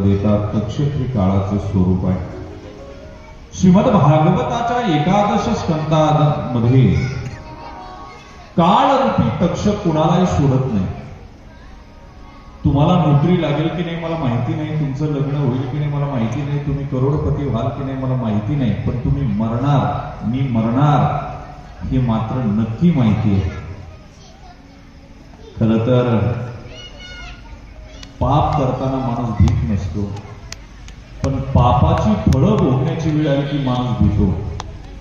देतात. तक्षक हे काळाचे स्वरूप आहे. श्रीमद भागवताच्या एकादश स्कंदामध्ये काळरूपी तक्षक कुणालाही सोडत नाही. तुम्हाला नोकरी लागेल की नाही मला माहिती नाही, तुमचं लग्न होईल की नाही मला माहिती नाही, तुम्ही करोडपती व्हाल की नाही मला माहिती नाही, पण तुम्ही मरणार, मी मरणार हे मात्र नक्की माहिती आहे. खर तर पाप करताना माणूस भीत नसतो, पण पापाची फळं भोगण्याची वेळ आली की माणूस भीतो.